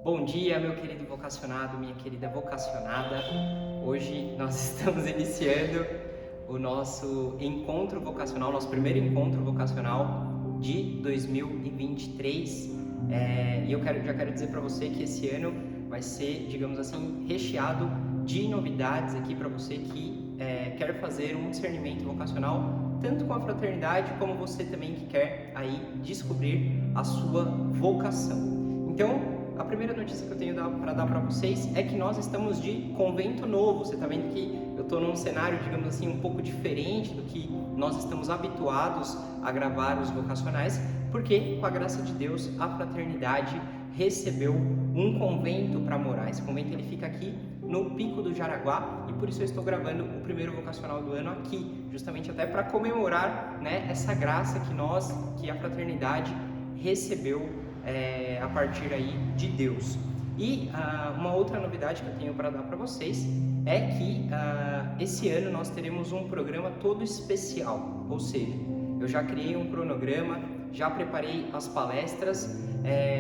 Bom dia, meu querido vocacionado, minha querida vocacionada. Hoje nós estamos iniciando o nosso encontro vocacional, nosso primeiro encontro vocacional de 2023. E já quero dizer para você que esse ano vai ser, digamos assim, recheado de novidades aqui para você que quer fazer um discernimento vocacional, tanto com a fraternidade como você também que quer aí descobrir a sua vocação. Então, a primeira notícia que eu tenho para dar para vocês é que nós estamos de convento novo. Você está vendo que eu estou num cenário, digamos assim, um pouco diferente do que nós estamos habituados a gravar os vocacionais, porque, com a graça de Deus, a fraternidade recebeu um convento para morar. Esse convento ele fica aqui no Pico do Jaraguá e por isso eu estou gravando o primeiro vocacional do ano aqui, justamente até para comemorar, né, essa graça que a fraternidade recebeu a partir aí de Deus. E uma outra novidade que eu tenho para dar para vocês é que esse ano nós teremos um programa todo especial, ou seja, eu já criei um cronograma, já preparei as palestras,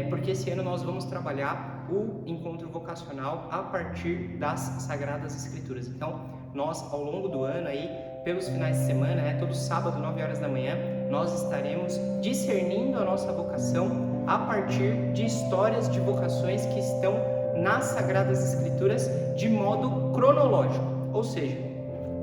porque esse ano nós vamos trabalhar o encontro vocacional a partir das Sagradas Escrituras. Então, nós ao longo do ano aí, pelos finais de semana, todo sábado, 9 horas da manhã, nós estaremos discernindo a nossa vocação a partir de histórias de vocações que estão nas Sagradas Escrituras de modo cronológico, ou seja,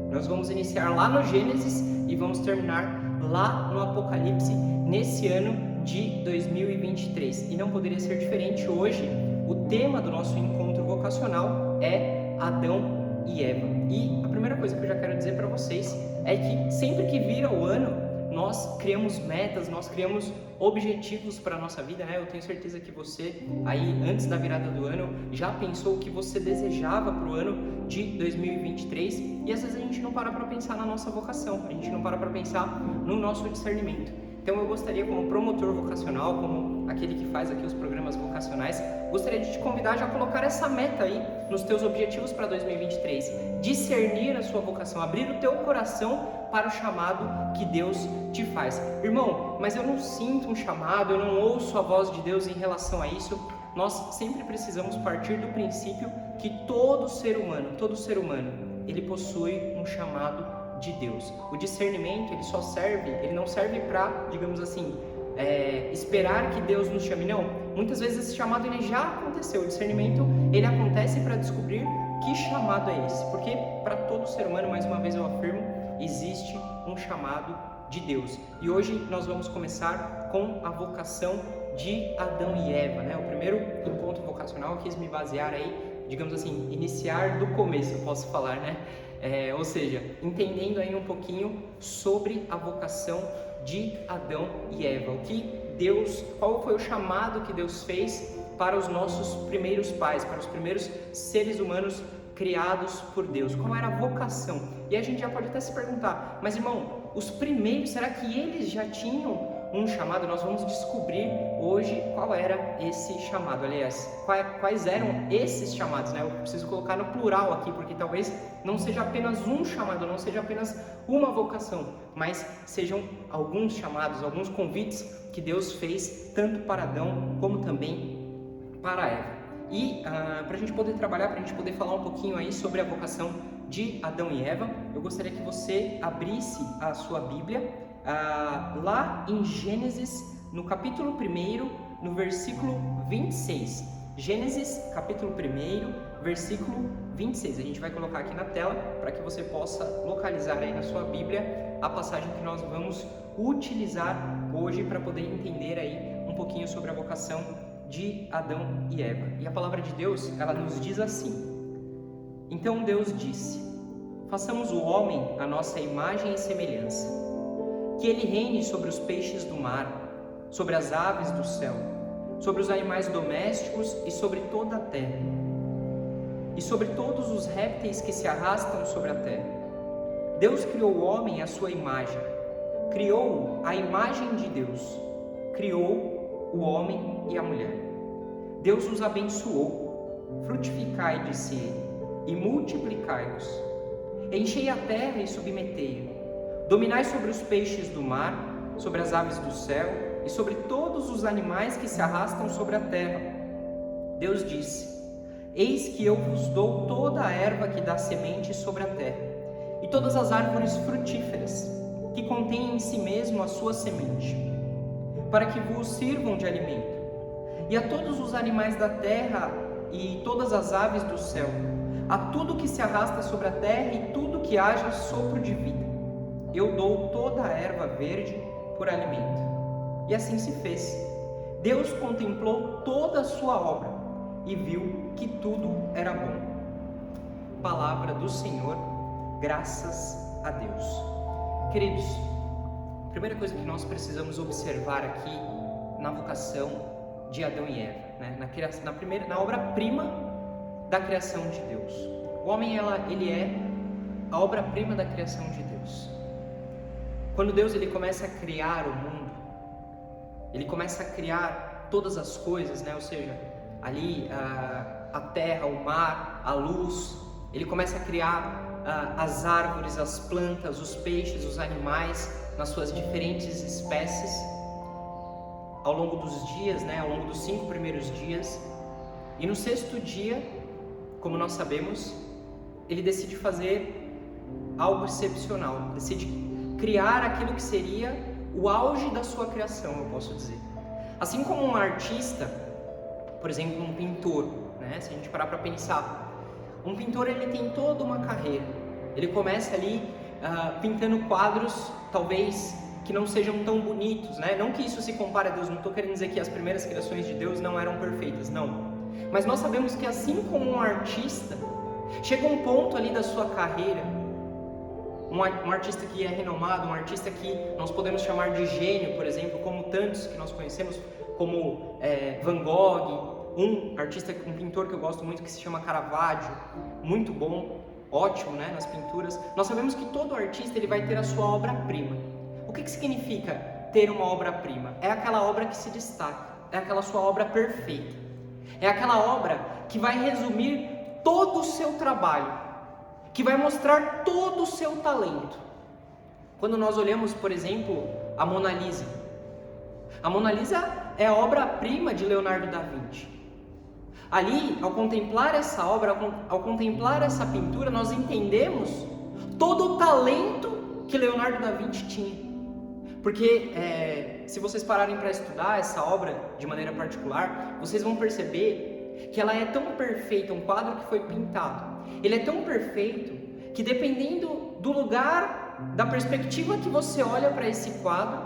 nós vamos iniciar lá no Gênesis e vamos terminar lá no Apocalipse nesse ano de 2023. E não poderia ser diferente hoje. O tema do nosso encontro vocacional é Adão e Eva. E a primeira coisa que eu já quero dizer para vocês é que sempre que vira o ano, nós criamos metas, nós criamos objetivos para a nossa vida, né? Eu tenho certeza que você, aí antes da virada do ano, já pensou o que você desejava para o ano de 2023 e às vezes a gente não para pensar na nossa vocação, a gente não para pensar no nosso discernimento. Então eu gostaria, como promotor vocacional, como aquele que faz aqui os programas vocacionais, gostaria de te convidar já a colocar essa meta aí nos teus objetivos para 2023, discernir a sua vocação, abrir o teu coração para o chamado que Deus te faz. Irmão, mas eu não sinto um chamado, eu não ouço a voz de Deus em relação a isso. Nós sempre precisamos partir do princípio que todo ser humano, ele possui um chamado de Deus. O discernimento, ele não serve para, digamos assim, esperar que Deus nos chame, não. Muitas vezes esse chamado ele já aconteceu. O discernimento, ele acontece para descobrir que chamado é esse, porque para todo ser humano, mais uma vez eu afirmo, existe um chamado de Deus. E hoje nós vamos começar com a vocação de Adão e Eva, né? O primeiro encontro vocacional, eu quis me basear aí, digamos assim, iniciar do começo, eu posso falar, né? Ou seja, entendendo aí um pouquinho sobre a vocação de Adão e Eva, qual foi o chamado que Deus fez para os nossos primeiros pais, para os primeiros seres humanos criados por Deus, qual era a vocação? E a gente já pode até se perguntar, mas irmão, os primeiros, será que eles já tinham um chamado? Nós vamos descobrir hoje qual era esse chamado, aliás, quais eram esses chamados, né? Eu preciso colocar no plural aqui, porque talvez não seja apenas um chamado, não seja apenas uma vocação, mas sejam alguns chamados, alguns convites que Deus fez tanto para Adão como também para Eva. E para a gente poder trabalhar, para a gente poder falar um pouquinho aí sobre a vocação de Adão e Eva, eu gostaria que você abrisse a sua Bíblia lá em Gênesis, no capítulo 1, no versículo 26. Gênesis, capítulo 1, versículo 26. A gente vai colocar aqui na tela para que você possa localizar aí na sua Bíblia a passagem que nós vamos utilizar hoje para poder entender aí um pouquinho sobre a vocação de Adão e Eva. E a palavra de Deus, ela nos diz assim: Então Deus disse: façamos o homem à nossa imagem e semelhança, que ele reine sobre os peixes do mar, sobre as aves do céu, sobre os animais domésticos e sobre toda a terra, e sobre todos os répteis que se arrastam sobre a terra. Deus criou o homem à sua imagem, criou-o à imagem de Deus, criou o homem e a mulher. Deus os abençoou, frutificai, disse ele, e multiplicai-vos, enchei a terra e submetei-a, dominai sobre os peixes do mar, sobre as aves do céu e sobre todos os animais que se arrastam sobre a terra. Deus disse: Eis que eu vos dou toda a erva que dá semente sobre a terra, e todas as árvores frutíferas, que contêm em si mesmo a sua semente, para que vos sirvam de alimento, e a todos os animais da terra e todas as aves do céu, a tudo que se arrasta sobre a terra e tudo que haja sopro de vida. Eu dou toda a erva verde por alimento. E assim se fez. Deus contemplou toda a sua obra e viu que tudo era bom. Palavra do Senhor, graças a Deus. Queridos, a primeira coisa que nós precisamos observar aqui na vocação de Adão e Eva, né? na obra-prima da criação de Deus. O homem, ele é a obra-prima da criação de Deus. Quando Deus ele começa a criar o mundo, ele começa a criar todas as coisas, né? Ou seja, ali a terra, o mar, a luz, ele começa a criar as árvores, as plantas, os peixes, os animais, nas suas diferentes espécies, ao longo dos dias, né? Ao longo dos 5 primeiros dias. E no 6º dia, como nós sabemos, ele decide fazer algo excepcional, decide criar aquilo que seria o auge da sua criação, eu posso dizer. Assim como um artista, por exemplo, um pintor, né? Se a gente parar para pensar, um pintor ele tem toda uma carreira. Ele começa ali pintando quadros, talvez que não sejam tão bonitos, né? Não que isso se compare a Deus, não estou querendo dizer que as primeiras criações de Deus não eram perfeitas, não. Mas nós sabemos que assim como um artista, chega um ponto ali da sua carreira, um artista que é renomado, um artista que nós podemos chamar de gênio, por exemplo, como tantos que nós conhecemos, como Van Gogh, um pintor que eu gosto muito que se chama Caravaggio, muito bom, ótimo, né, nas pinturas. Nós sabemos que todo artista ele vai ter a sua obra-prima. O que significa ter uma obra-prima? É aquela obra que se destaca, é aquela sua obra perfeita, é aquela obra que vai resumir todo o seu trabalho, que vai mostrar todo o seu talento. Quando nós olhamos, por exemplo, a Mona Lisa é a obra-prima de Leonardo da Vinci. Ali, ao contemplar essa obra, ao contemplar essa pintura, nós entendemos todo o talento que Leonardo da Vinci tinha. Porque se vocês pararem para estudar essa obra de maneira particular, vocês vão perceber que ela é tão perfeita, um quadro que foi pintado, ele é tão perfeito que dependendo do lugar, da perspectiva que você olha para esse quadro,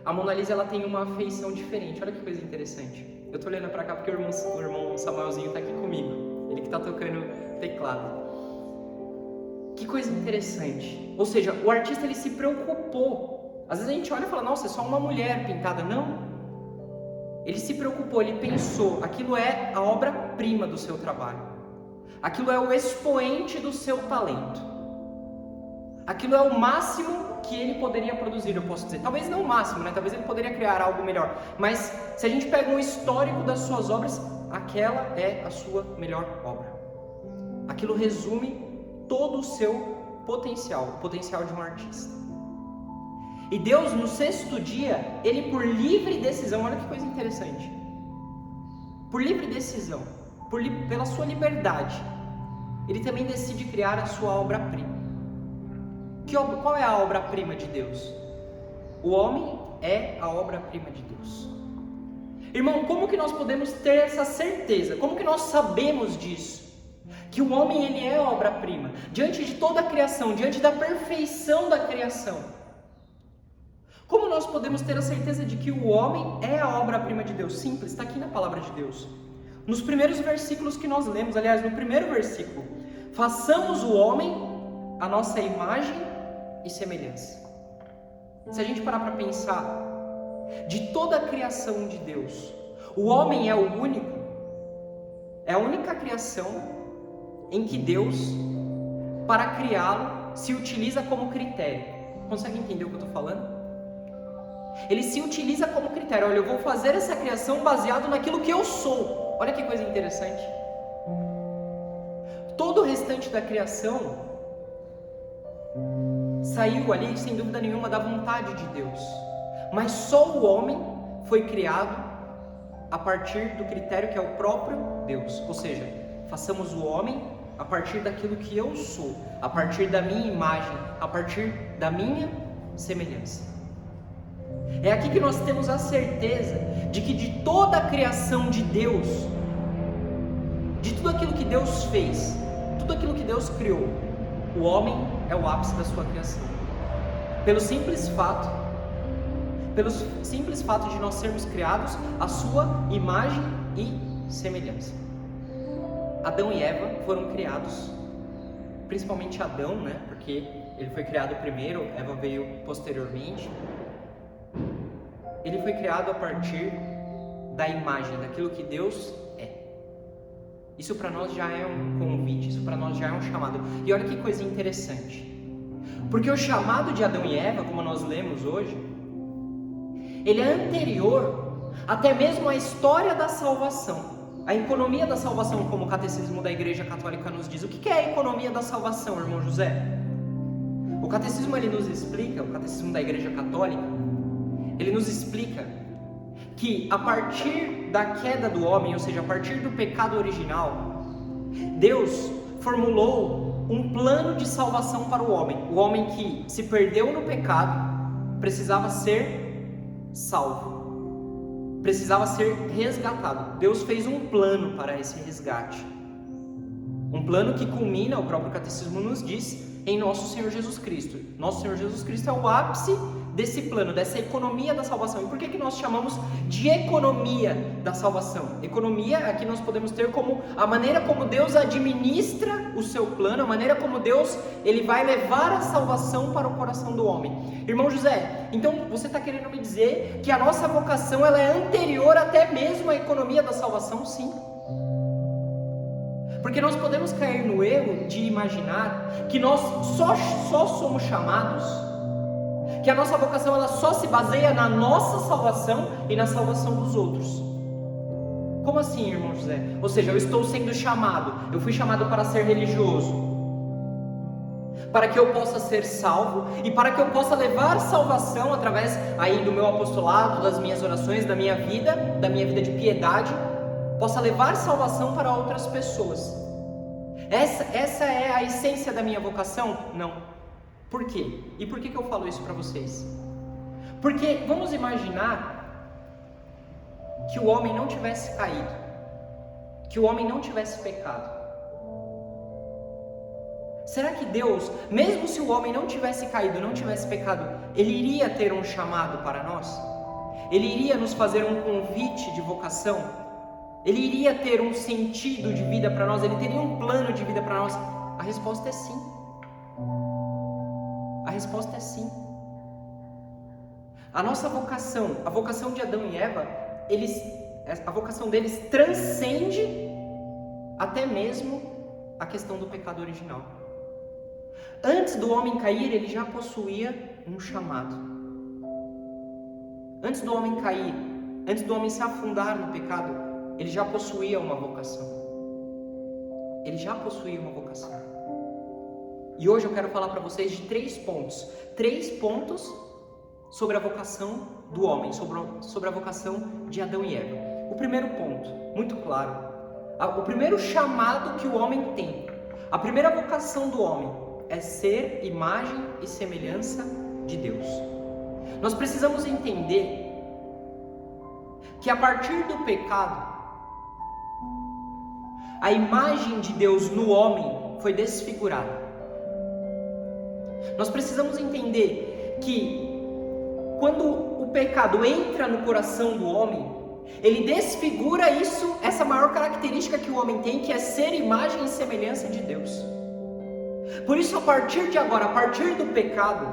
a Mona Lisa ela tem uma feição diferente. Olha que coisa interessante. Eu tô olhando para cá porque o irmão Samuelzinho tá aqui comigo, ele que tá tocando teclado. Que coisa interessante. Ou seja, o artista ele se preocupou. Às vezes a gente olha e fala, nossa, é só uma mulher pintada. Não. Ele se preocupou, ele pensou, aquilo é a obra-prima do seu trabalho. Aquilo é o expoente do seu talento. Aquilo é o máximo que ele poderia produzir, eu posso dizer. Talvez não o máximo, né? Talvez ele poderia criar algo melhor. Mas se a gente pega um histórico das suas obras, aquela é a sua melhor obra. Aquilo resume todo o seu potencial, o potencial de um artista. E Deus, no 6º dia, ele por livre decisão, olha que coisa interessante, por livre decisão, pela sua liberdade, ele também decide criar a sua obra-prima. Qual é a obra-prima de Deus? O homem é a obra-prima de Deus. Irmão, como que nós podemos ter essa certeza? Como que nós sabemos disso? Que o homem ele é a obra-prima, diante de toda a criação, diante da perfeição da criação. Como nós podemos ter a certeza de que o homem é a obra-prima de Deus? Simples, está aqui na palavra de Deus. Nos primeiros versículos que nós lemos, aliás, no primeiro versículo, façamos o homem a nossa imagem e semelhança. Se a gente parar para pensar, de toda a criação de Deus, o homem é o único, é a única criação em que Deus, para criá-lo, se utiliza como critério. Consegue entender o que eu estou falando? Ele se utiliza como critério. Olha, eu vou fazer essa criação baseado naquilo que eu sou. Olha que coisa interessante. Todo o restante da criação saiu ali, sem dúvida nenhuma, da vontade de Deus. Mas só o homem foi criado a partir do critério que é o próprio Deus. Ou seja, façamos o homem a partir daquilo que eu sou, a partir da minha imagem, a partir da minha semelhança. É aqui que nós temos a certeza de que de toda a criação de Deus, de tudo aquilo que Deus fez, tudo aquilo que Deus criou, o homem é o ápice da sua criação. Pelo simples fato de nós sermos criados à sua imagem e semelhança. Adão e Eva foram criados, principalmente Adão, né? Porque ele foi criado primeiro, Eva veio posteriormente. Ele foi criado a partir da imagem, daquilo que Deus é. Isso para nós já é um convite, isso para nós já é um chamado. E olha que coisa interessante. Porque o chamado de Adão e Eva, como nós lemos hoje, ele é anterior até mesmo à história da salvação. A economia da salvação, como o catecismo da Igreja Católica nos diz. O que é a economia da salvação, irmão José? O catecismo ele nos explica, o catecismo da Igreja Católica, ele nos explica que a partir da queda do homem, ou seja, a partir do pecado original, Deus formulou um plano de salvação para o homem. O homem que se perdeu no pecado precisava ser salvo, precisava ser resgatado. Deus fez um plano para esse resgate, um plano que culmina, o próprio catecismo nos diz, em nosso Senhor Jesus Cristo. Nosso Senhor Jesus Cristo é o ápice desse plano, dessa economia da salvação. E por que nós chamamos de economia da salvação? Economia aqui nós podemos ter como a maneira como Deus administra o seu plano, a maneira como Deus ele vai levar a salvação para o coração do homem. Irmão José, então você está querendo me dizer que a nossa vocação ela é anterior até mesmo à economia da salvação? Sim. Porque nós podemos cair no erro de imaginar que nós só somos chamados, que a nossa vocação ela só se baseia na nossa salvação e na salvação dos outros. Como assim, irmão José? Ou seja, eu estou sendo chamado, eu fui chamado para ser religioso, para que eu possa ser salvo e para que eu possa levar salvação através aí do meu apostolado, das minhas orações, da minha vida de piedade, possa levar salvação para outras pessoas. Essa é a essência da minha vocação? Não. Por quê? E por que eu falo isso para vocês? Porque vamos imaginar que o homem não tivesse caído, que o homem não tivesse pecado. Será que Deus, mesmo se o homem não tivesse caído, não tivesse pecado, Ele iria ter um chamado para nós? Ele iria nos fazer um convite de vocação? Ele iria ter um sentido de vida para nós? Ele teria um plano de vida para nós? A resposta é sim. A resposta é sim. A nossa vocação, a vocação de Adão e Eva, a vocação deles transcende até mesmo a questão do pecado original. Antes do homem cair, ele já possuía um chamado. Antes do homem cair, antes do homem se afundar no pecado, ele já possuía uma vocação. Ele já possuía uma vocação. E hoje eu quero falar para vocês de 3 pontos. 3 pontos sobre a vocação do homem, sobre a vocação de Adão e Eva. O primeiro ponto, muito claro. O primeiro chamado que o homem tem, a primeira vocação do homem é ser imagem e semelhança de Deus. Nós precisamos entender que a partir do pecado, a imagem de Deus no homem foi desfigurada. Nós precisamos entender que quando o pecado entra no coração do homem, ele desfigura essa maior característica que o homem tem, que é ser imagem e semelhança de Deus. Por isso, a partir de agora, a partir do pecado,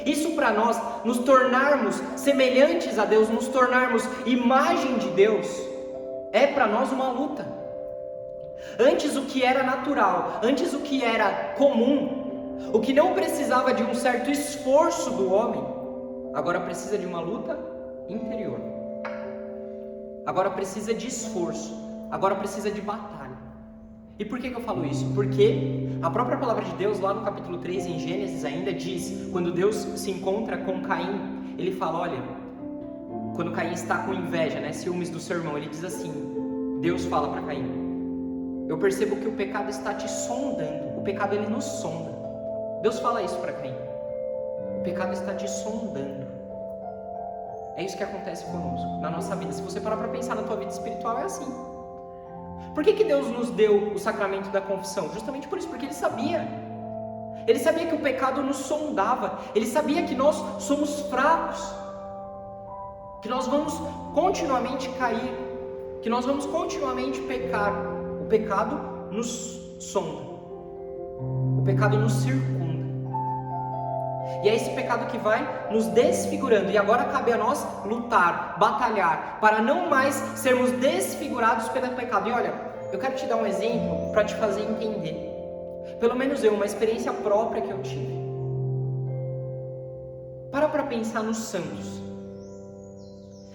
isso para nós, nos tornarmos semelhantes a Deus, nos tornarmos imagem de Deus, é para nós uma luta. Antes o que era natural, antes o que era comum, o que não precisava de um certo esforço do homem, agora precisa de uma luta interior. Agora precisa de esforço, agora precisa de batalha. E por que eu falo isso? Porque a própria palavra de Deus, lá no capítulo 3, em Gênesis ainda, diz, quando Deus se encontra com Caim, ele fala, olha, quando Caim está com inveja, né, ciúmes do seu irmão, ele diz assim, Deus fala para Caim, eu percebo que o pecado está te sondando, o pecado ele nos sonda. Deus fala isso para Caim, o pecado está te sondando. É isso que acontece conosco, na nossa vida. Se você parar para pensar na tua vida espiritual, é assim. Por que Deus nos deu o sacramento da confissão? Justamente por isso, porque Ele sabia que o pecado nos sondava, Ele sabia que nós somos fracos, que nós vamos continuamente cair, que nós vamos continuamente pecar. O pecado nos sonda, o pecado nos circunda, e é esse pecado que vai nos desfigurando, e agora cabe a nós lutar, batalhar, para não mais sermos desfigurados pelo pecado. E olha, eu quero te dar um exemplo para te fazer entender, pelo menos uma experiência própria que eu tive. Para pensar nos santos.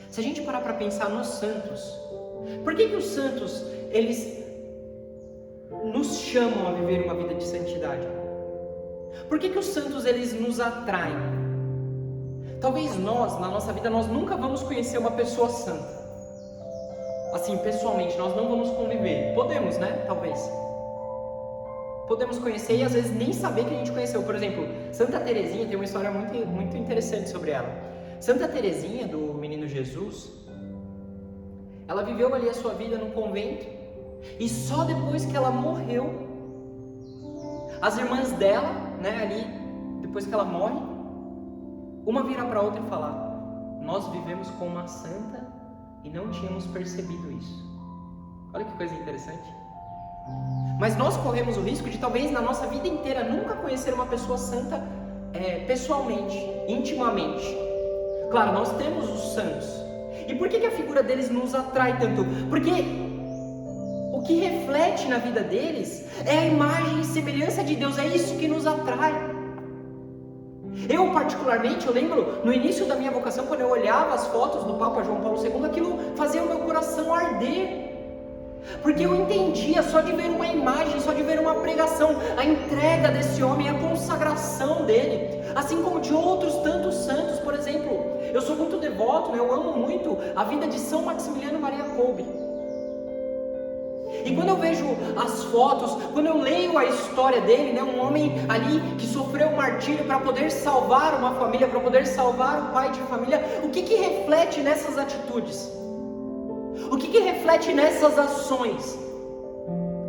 Se a gente parar para pensar nos santos, por que os santos, eles nos chamam a viver uma vida de santidade? Por que os santos, eles nos atraem? Talvez nós, na nossa vida, nós nunca vamos conhecer uma pessoa santa. Assim, pessoalmente, nós não vamos conviver. Podemos, né? Talvez. Podemos conhecer e às vezes nem saber que a gente conheceu. Por exemplo, Santa Teresinha, tem uma história muito interessante sobre ela. Santa Teresinha, do Menino Jesus, ela viveu ali a sua vida no convento, e só depois que ela morreu, as irmãs dela, né, ali, depois que ela morre, uma vira para a outra e fala, nós vivemos com uma santa e não tínhamos percebido isso. Olha que coisa interessante. Mas nós corremos o risco de talvez na nossa vida inteira nunca conhecer uma pessoa santa pessoalmente, intimamente. Claro, nós temos os santos. E por que a figura deles nos atrai tanto? Porque o que reflete na vida deles é a imagem e semelhança de Deus, é isso que nos atrai. Eu particularmente, eu lembro no início da minha vocação, quando eu olhava as fotos do Papa João Paulo II, aquilo fazia o meu coração arder. Porque eu entendia, só de ver uma imagem, só de ver uma pregação, a entrega desse homem, a consagração dele, assim como de outros tantos santos. Por exemplo, eu sou muito devoto, né? Eu amo muito a vida de São Maximiliano Maria Kolbe. E quando eu vejo as fotos, quando eu leio a história dele, né? Um homem ali que sofreu um martírio para poder salvar uma família, para poder salvar um pai de família, o que reflete nessas atitudes? O que reflete nessas ações?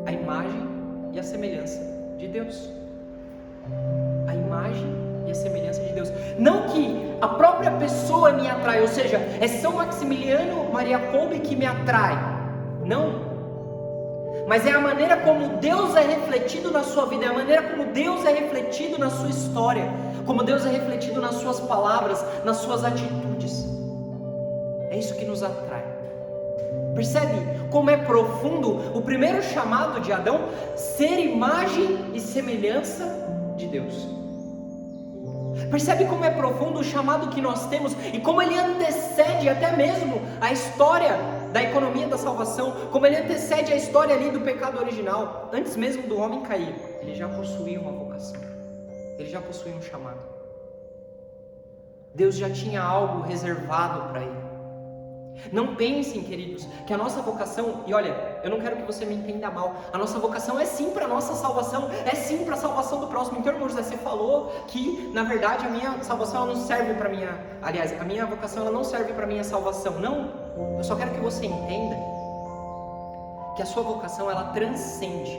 A imagem e a semelhança de Deus. A imagem e a semelhança de Deus. Não que a própria pessoa me atrai, ou seja, é São Maximiliano Maria Kolbe que me atrai. Não. Mas é a maneira como Deus é refletido na sua vida, é a maneira como Deus é refletido na sua história, como Deus é refletido nas suas palavras, nas suas atitudes. É isso que nos atrai. Percebe como é profundo o primeiro chamado de Adão, ser imagem e semelhança de Deus? Percebe como é profundo o chamado que nós temos e como ele antecede até mesmo a história da economia da salvação, como ele antecede a história ali do pecado original. Antes mesmo do homem cair, ele já possuía uma vocação, ele já possuía um chamado. Deus já tinha algo reservado para ele. Não pensem, queridos, que a nossa vocação, e olha, eu não quero que você me entenda mal, a nossa vocação é sim para a nossa salvação, é sim para a salvação do próximo. Então, irmão José, você falou que, na verdade, a minha salvação ela não serve para minha, aliás, a minha vocação ela não serve para a minha salvação. Não, eu só quero que você entenda que a sua vocação ela transcende,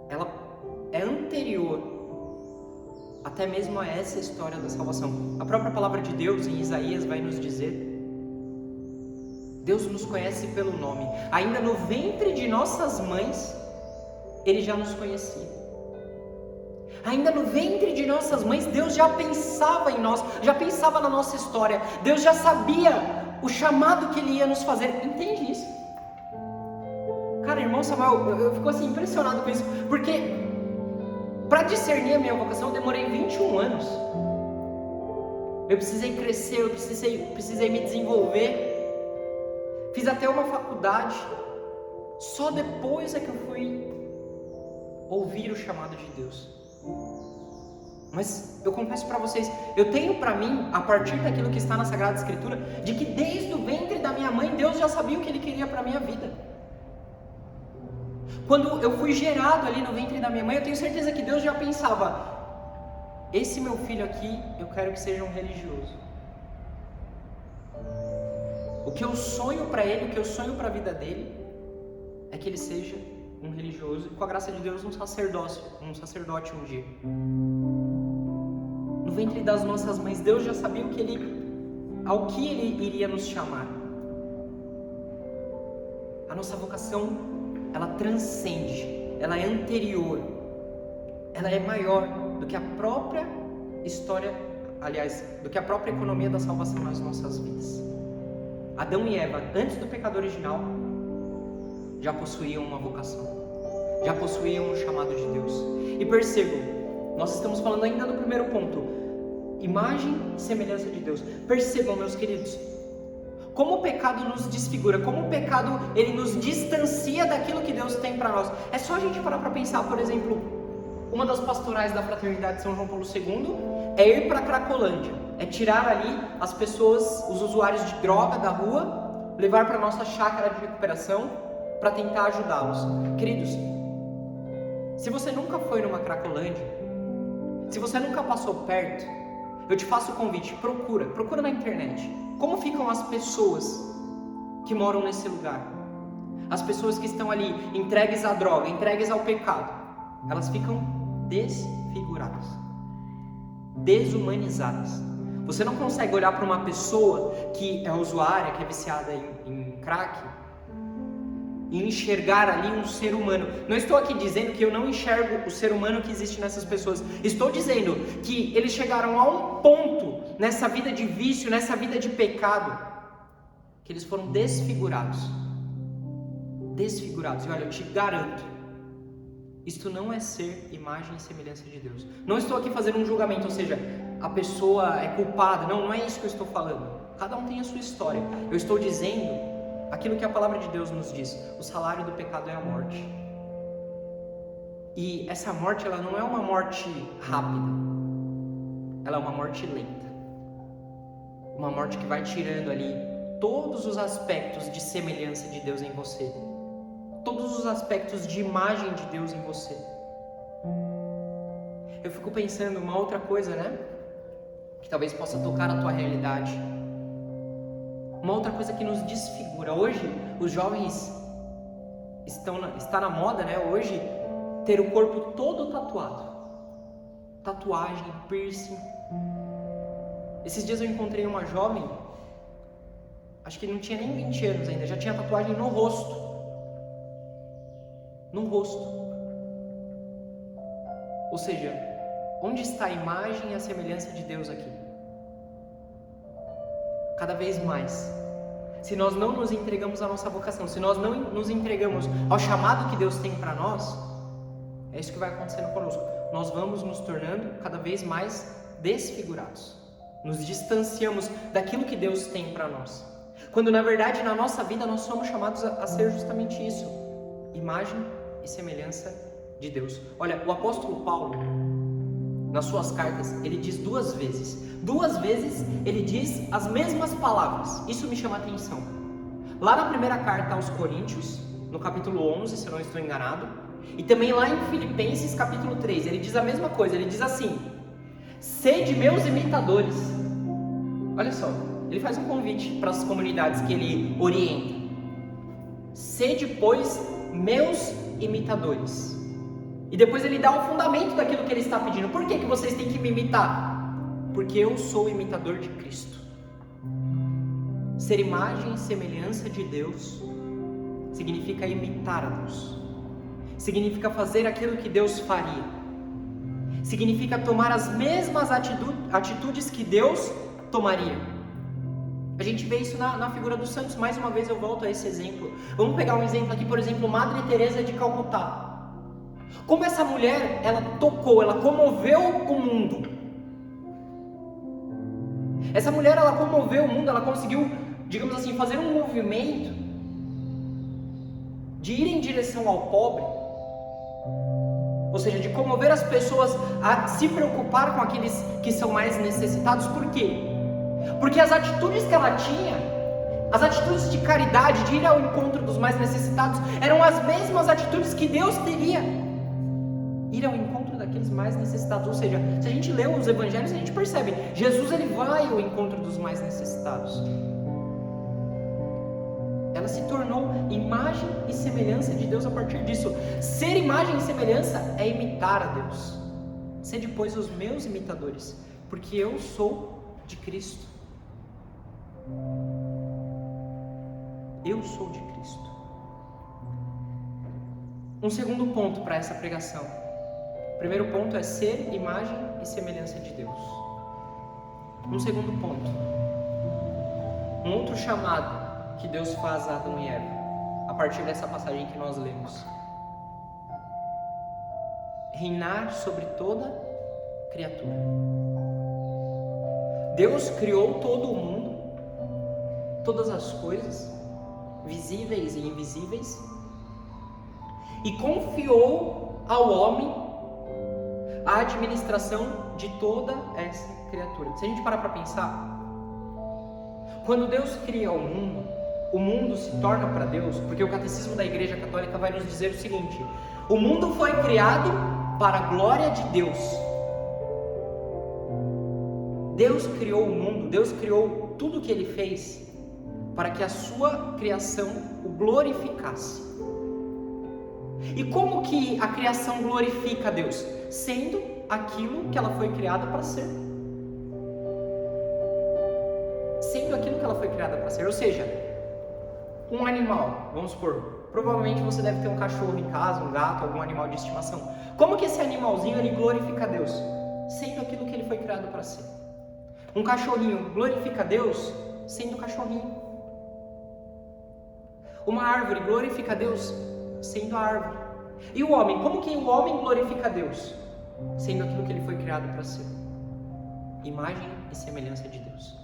ela é anterior até mesmo a essa história da salvação. A própria palavra de Deus em Isaías vai nos dizer, Deus nos conhece pelo nome, ainda no ventre de nossas mães, Ele já nos conhecia. Ainda no ventre de nossas mães, Deus já pensava em nós, já pensava na nossa história, Deus já sabia o chamado que Ele ia nos fazer. Entende isso? Cara, irmão Samuel, eu fico assim impressionado com isso, porque para discernir a minha vocação, eu demorei 21 anos. Eu precisei crescer, eu precisei me desenvolver. Fiz até uma faculdade. Só depois é que eu fui ouvir o chamado de Deus. Mas eu confesso para vocês, eu tenho para mim, a partir daquilo que está na Sagrada Escritura, de que desde o ventre da minha mãe, Deus já sabia o que Ele queria para a minha vida. Quando eu fui gerado ali no ventre da minha mãe, eu tenho certeza que Deus já pensava: esse meu filho aqui, eu quero que seja um religioso. O que eu sonho para ele, o que eu sonho para a vida dele, é que ele seja um religioso e, com a graça de Deus, um sacerdote um dia. No ventre das nossas mães, Deus já sabia ao que Ele iria nos chamar. A nossa vocação, ela transcende, ela é anterior, ela é maior do que a própria história, aliás, do que a própria economia da salvação nas nossas vidas. Adão e Eva, antes do pecado original, já possuíam uma vocação, já possuíam um chamado de Deus. E percebam, nós estamos falando ainda do primeiro ponto, imagem e semelhança de Deus. Percebam, meus queridos, como o pecado nos desfigura, como o pecado ele nos distancia daquilo que Deus tem para nós. É só a gente parar para pensar, por exemplo, uma das pastorais da Fraternidade de São João Paulo II é ir para a Cracolândia, é tirar ali as pessoas, os usuários de droga da rua, levar para a nossa chácara de recuperação para tentar ajudá-los. Queridos, se você nunca foi numa Cracolândia, se você nunca passou perto, eu te faço o convite, procura na internet. Como ficam as pessoas que moram nesse lugar? As pessoas que estão ali entregues à droga, entregues ao pecado, elas ficam desfiguradas, desumanizadas. Você não consegue olhar para uma pessoa que é usuária, que é viciada em crack, e enxergar ali um ser humano. Não estou aqui dizendo que eu não enxergo o ser humano que existe nessas pessoas. Estou dizendo que eles chegaram a um ponto nessa vida de vício, nessa vida de pecado, que eles foram desfigurados. Desfigurados. E olha, eu te garanto, isto não é ser imagem e semelhança de Deus. Não estou aqui fazendo um julgamento, ou seja, a pessoa é culpada. Não é isso que eu estou falando. Cada um tem a sua história. Eu estou dizendo aquilo que a palavra de Deus nos diz: o salário do pecado é a morte. E essa morte, ela não é uma morte rápida, ela é uma morte lenta, uma morte que vai tirando ali todos os aspectos de semelhança de Deus em você, todos os aspectos de imagem de Deus em você. Eu fico pensando uma outra coisa, né, que talvez possa tocar a tua realidade. Uma outra coisa que nos desfigura. Hoje, os jovens está na moda, né? Hoje, ter o corpo todo tatuado. Tatuagem, piercing. Esses dias eu encontrei uma jovem, acho que não tinha nem 20 anos ainda, já tinha tatuagem no rosto. No rosto. Ou seja, onde está a imagem e a semelhança de Deus aqui? Cada vez mais, se nós não nos entregamos à nossa vocação, se nós não nos entregamos ao chamado que Deus tem para nós, é isso que vai acontecendo conosco. Nós vamos nos tornando cada vez mais desfigurados, nos distanciamos daquilo que Deus tem para nós, quando na verdade na nossa vida nós somos chamados a ser justamente isso, imagem e semelhança de Deus. Olha, o apóstolo Paulo, nas suas cartas, ele diz duas vezes ele diz as mesmas palavras. Isso me chama a atenção. Lá na primeira carta aos Coríntios, no capítulo 11, se eu não estou enganado, e também lá em Filipenses capítulo 3, ele diz a mesma coisa. Ele diz assim: sede meus imitadores. Olha só, ele faz um convite para as comunidades que ele orienta. Sede, pois, meus imitadores. E depois ele dá o fundamento daquilo que ele está pedindo. Por que vocês têm que me imitar? Porque eu sou imitador de Cristo. Ser imagem e semelhança de Deus significa imitar a Deus. Significa fazer aquilo que Deus faria. Significa tomar as mesmas atitudes que Deus tomaria. A gente vê isso na figura dos santos. Mais uma vez eu volto a esse exemplo. Vamos pegar um exemplo aqui, por exemplo, Madre Teresa de Calcutá. Como essa mulher, ela comoveu o mundo. Essa mulher, ela comoveu o mundo, ela conseguiu, digamos assim, fazer um movimento de ir em direção ao pobre, Ou seja, de comover as pessoas a se preocupar com aqueles que são mais necessitados. Por quê? Porque as atitudes que ela tinha, as atitudes de caridade, de ir ao encontro dos mais necessitados, eram as mesmas atitudes que Deus teria. Ir ao encontro daqueles mais necessitados. Ou seja, se a gente lê os evangelhos, a gente percebe, Jesus ele vai ao encontro dos mais necessitados. Ela se tornou imagem e semelhança de Deus a partir disso. Ser imagem e semelhança é imitar a Deus. Sede, pois, os meus imitadores, porque eu sou de Cristo. Eu sou de Cristo. Um segundo ponto para essa pregação. O primeiro ponto é ser imagem e semelhança de Deus. Um segundo ponto. Um outro chamado que Deus faz a Adão e Eva, a partir dessa passagem que nós lemos. Reinar sobre toda criatura. Deus criou todo o mundo, todas as coisas, visíveis e invisíveis, e confiou ao homem a administração de toda essa criatura. Se a gente parar para pensar, quando Deus cria o mundo se torna para Deus, porque o catecismo da Igreja Católica vai nos dizer o seguinte: o mundo foi criado para a glória de Deus. Deus criou o mundo, Deus criou tudo o que Ele fez para que a sua criação o glorificasse. E como que a criação glorifica a Deus? Sendo aquilo que ela foi criada para ser. Sendo aquilo que ela foi criada para ser. Ou seja, um animal, vamos supor, provavelmente você deve ter um cachorro em casa, um gato, algum animal de estimação. Como que esse animalzinho ele glorifica a Deus? Sendo aquilo que ele foi criado para ser. Um cachorrinho glorifica a Deus sendo cachorrinho. Uma árvore glorifica a Deus sendo a árvore. E o homem, como que o homem glorifica a Deus? Sendo aquilo que ele foi criado para ser. Imagem e semelhança de Deus.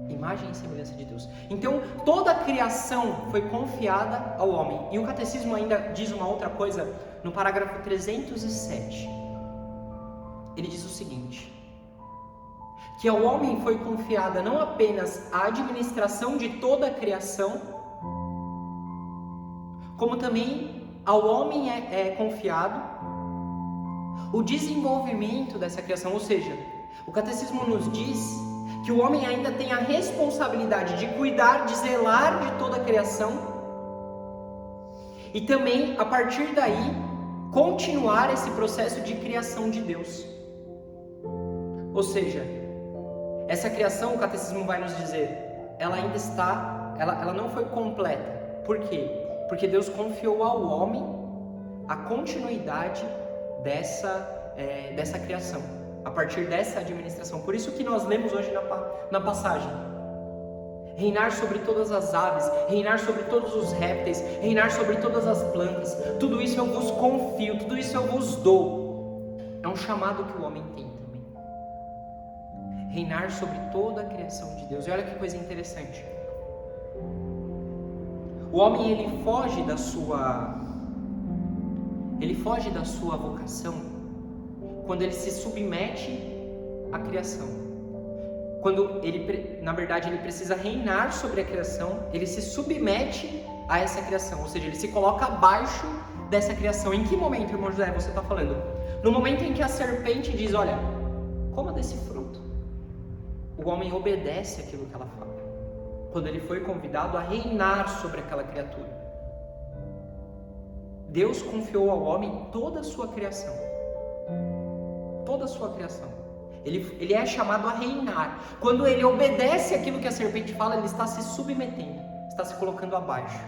Imagem e semelhança de Deus. Então, toda a criação foi confiada ao homem. E o catecismo ainda diz uma outra coisa no parágrafo 307. Ele diz o seguinte: que ao homem foi confiada não apenas a administração de toda a criação, como também ao homem é confiado o desenvolvimento dessa criação. Ou seja, o catecismo nos diz que o homem ainda tem a responsabilidade de cuidar, de zelar de toda a criação e também, a partir daí, continuar esse processo de criação de Deus. Ou seja, essa criação, o catecismo vai nos dizer, ela ainda está, ela não foi completa. Por quê? Porque Deus confiou ao homem a continuidade dessa criação, a partir dessa administração. Por isso que nós lemos hoje na passagem: reinar sobre todas as aves, reinar sobre todos os répteis, reinar sobre todas as plantas, tudo isso eu vos confio, tudo isso eu vos dou. É um chamado que o homem tem também. Reinar sobre toda a criação de Deus. E olha que coisa interessante. O homem ele foge da sua vocação quando ele se submete à criação. Quando ele, na verdade, ele precisa reinar sobre a criação, ele se submete a essa criação, ou seja, ele se coloca abaixo dessa criação. Em que momento, irmão José, você está falando? No momento em que a serpente diz: olha, coma desse fruto. O homem obedece aquilo que ela fala. Quando ele foi convidado a reinar sobre aquela criatura. Deus confiou ao homem toda a sua criação. Toda a sua criação. Ele é chamado a reinar. Quando ele obedece aquilo que a serpente fala, ele está se submetendo, está se colocando abaixo.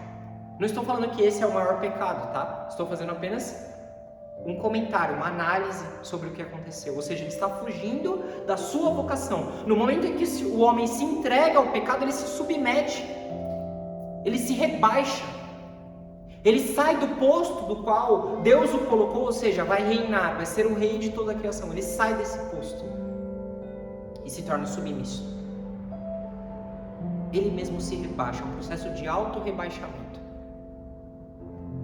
Não estou falando que esse é o maior pecado, tá? Estou fazendo apenas um comentário, uma análise sobre o que aconteceu. Ou seja, ele está fugindo da sua vocação. No momento em que o homem se entrega ao pecado, ele se submete, ele se rebaixa, ele sai do posto do qual Deus o colocou, ou seja, vai reinar, vai ser o rei de toda a criação. Ele sai desse posto e se torna submisso. Ele mesmo se rebaixa, é um processo de auto-rebaixamento.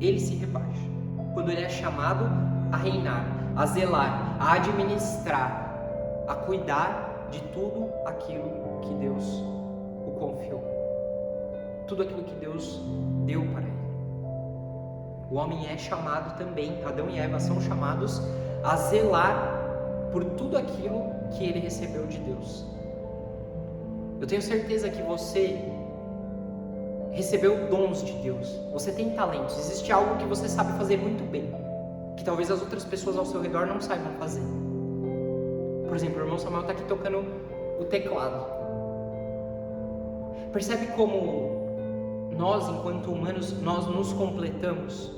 Ele se rebaixa quando ele é chamado a reinar, a zelar, a administrar, a cuidar de tudo aquilo que Deus o confiou. Tudo aquilo que Deus deu para ele. O homem é chamado também, Adão e Eva são chamados a zelar por tudo aquilo que ele recebeu de Deus. Eu tenho certeza que você recebeu dons de Deus, você tem talentos, existe algo que você sabe fazer muito bem, que talvez as outras pessoas ao seu redor não saibam fazer. Por exemplo, o irmão Samuel está aqui tocando o teclado. Percebe como nós, enquanto humanos, nós nos completamos?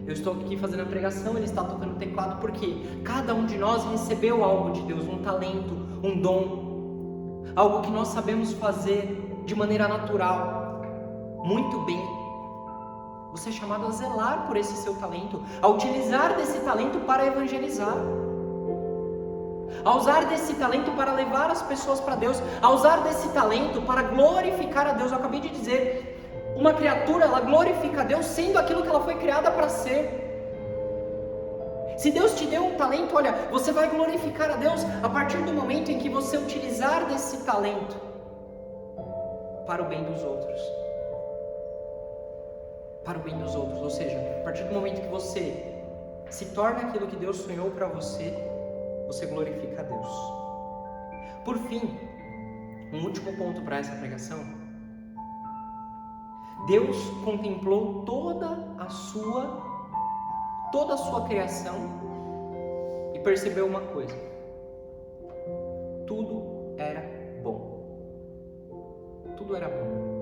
Eu estou aqui fazendo a pregação, ele está tocando o teclado, porque cada um de nós recebeu algo de Deus, um talento, um dom, algo que nós sabemos fazer de maneira natural, muito bem. Você é chamado a zelar por esse seu talento, a utilizar desse talento para evangelizar, a usar desse talento para levar as pessoas para Deus, a usar desse talento para glorificar a Deus. Eu acabei de dizer, uma criatura, ela glorifica a Deus sendo aquilo que ela foi criada para ser. Se Deus te deu um talento, olha, você vai glorificar a Deus a partir do momento em que você utilizar desse talento para o bem dos outros. Para o bem dos outros, ou seja, a partir do momento que você se torna aquilo que Deus sonhou para você, você glorifica a Deus. Por fim, um último ponto para essa pregação. Deus contemplou toda a sua criação e percebeu uma coisa: tudo era bom. Tudo era bom.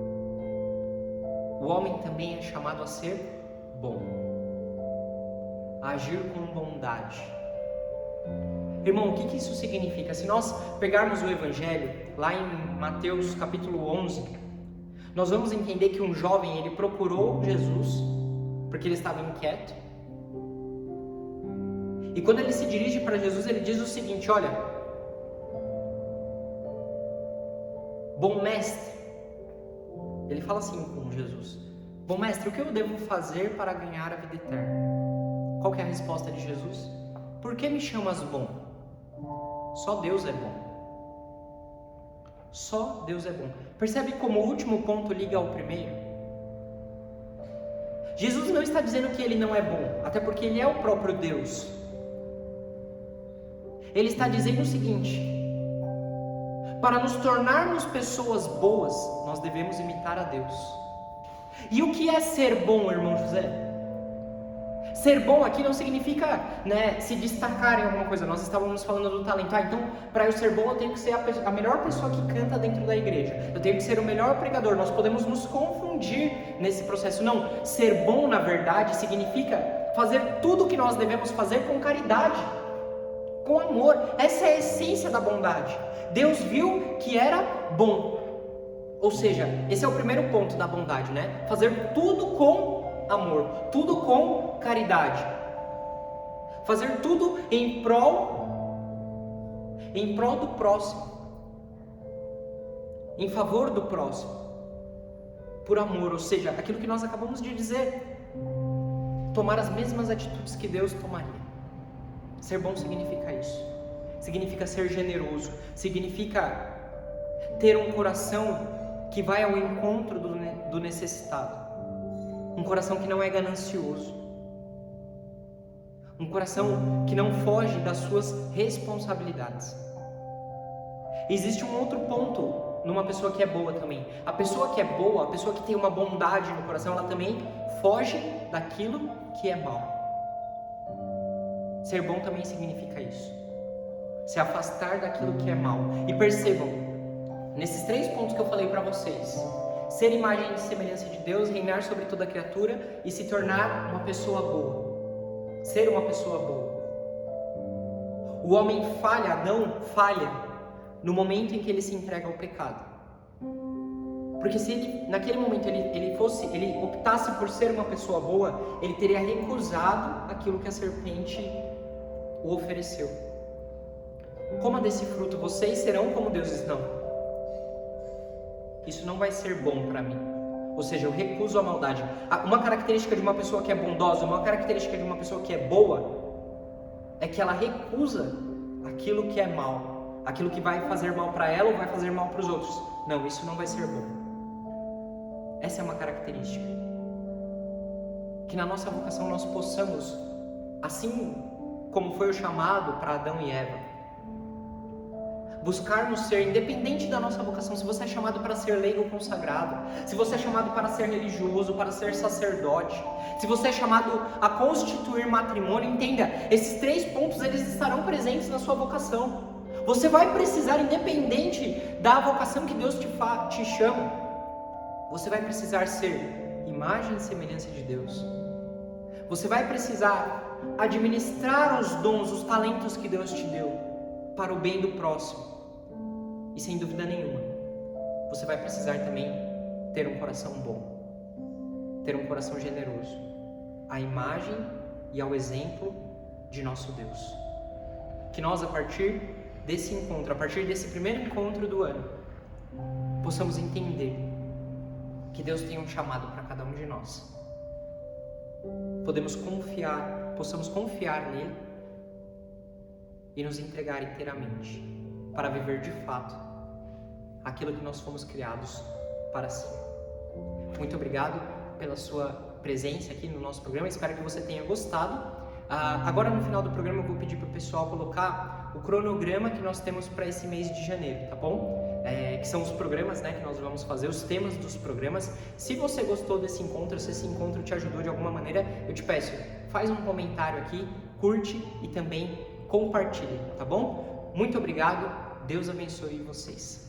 O homem também é chamado a ser bom, a agir com bondade. Irmão, o que isso significa? Se nós pegarmos o Evangelho, lá em Mateus capítulo 11, nós vamos entender que um jovem, ele procurou Jesus, porque ele estava inquieto. E quando ele se dirige para Jesus, ele diz o seguinte: olha, bom mestre, ele fala assim com Jesus: bom mestre, o que eu devo fazer para ganhar a vida eterna? Qual que é a resposta de Jesus? Por que me chamas bom? Só Deus é bom. Só Deus é bom. Percebe como o último ponto liga ao primeiro? Jesus não está dizendo que ele não é bom, até porque ele é o próprio Deus. Ele está dizendo o seguinte: para nos tornarmos pessoas boas, nós devemos imitar a Deus. E o que é ser bom, irmão José? Ser bom aqui não significa, se destacar em alguma coisa. Nós estávamos falando do talento. Então, para eu ser bom, eu tenho que ser a melhor pessoa que canta dentro da igreja. Eu tenho que ser o melhor pregador. Nós podemos nos confundir nesse processo. Não, ser bom, na verdade, significa fazer tudo o que nós devemos fazer com caridade, com amor. Essa é a essência da bondade. Deus viu que era bom. Ou seja, esse é o primeiro ponto da bondade, Fazer tudo com amor, tudo com caridade. Fazer tudo em prol do próximo, em favor do próximo, por amor. Ou seja, aquilo que nós acabamos de dizer, tomar as mesmas atitudes que Deus tomaria. Ser bom significa isso. Significa ser generoso, significa ter um coração que vai ao encontro do necessitado, um coração que não é ganancioso, um coração que não foge das suas responsabilidades. Existe um outro ponto numa pessoa que é boa também. A pessoa que é boa, a pessoa que tem uma bondade no coração, ela também foge daquilo que é mal. Ser bom também significa isso, se afastar daquilo que é mal. E percebam, nesses 3 pontos que eu falei para vocês: ser imagem e semelhança de Deus, reinar sobre toda criatura e se tornar uma pessoa boa. Ser uma pessoa boa. O homem falha, Adão falha no momento em que ele se entrega ao pecado. Porque se ele, naquele momento, ele optasse por ser uma pessoa boa, ele teria recusado aquilo que a serpente o ofereceu. Coma desse fruto, vocês serão como deuses. Não. Isso não vai ser bom para mim. Ou seja, eu recuso a maldade. Uma característica de uma pessoa que é bondosa, uma característica de uma pessoa que é boa, é que ela recusa aquilo que é mal, aquilo que vai fazer mal para ela ou vai fazer mal para os outros. Não, isso não vai ser bom. Essa é uma característica. Que na nossa vocação nós possamos, assim como foi o chamado para Adão e Eva, buscarmos ser, independente da nossa vocação, se você é chamado para ser leigo ou consagrado, se você é chamado para ser religioso, para ser sacerdote, se você é chamado a constituir matrimônio, entenda, esses 3 pontos eles estarão presentes na sua vocação. Você vai precisar, independente da vocação que Deus te chama, você vai precisar ser imagem e semelhança de Deus. Você vai precisar administrar os dons, os talentos que Deus te deu para o bem do próximo. E sem dúvida nenhuma, você vai precisar também ter um coração bom, ter um coração generoso, à imagem e ao exemplo de nosso Deus. Que nós, a partir desse encontro, a partir desse primeiro encontro do ano, possamos entender que Deus tem um chamado para cada um de nós. Possamos confiar nele e nos entregar inteiramente para viver de fato aquilo que nós fomos criados para ser. Muito obrigado pela sua presença aqui no nosso programa, espero que você tenha gostado. Agora no final do programa eu vou pedir para o pessoal colocar o cronograma que nós temos para esse mês de janeiro, tá bom? Que são os programas, né, que nós vamos fazer, os temas dos programas. Se você gostou desse encontro, se esse encontro te ajudou de alguma maneira, eu te peço, faz um comentário aqui, curte e também compartilhe, tá bom? Muito obrigado, Deus abençoe vocês.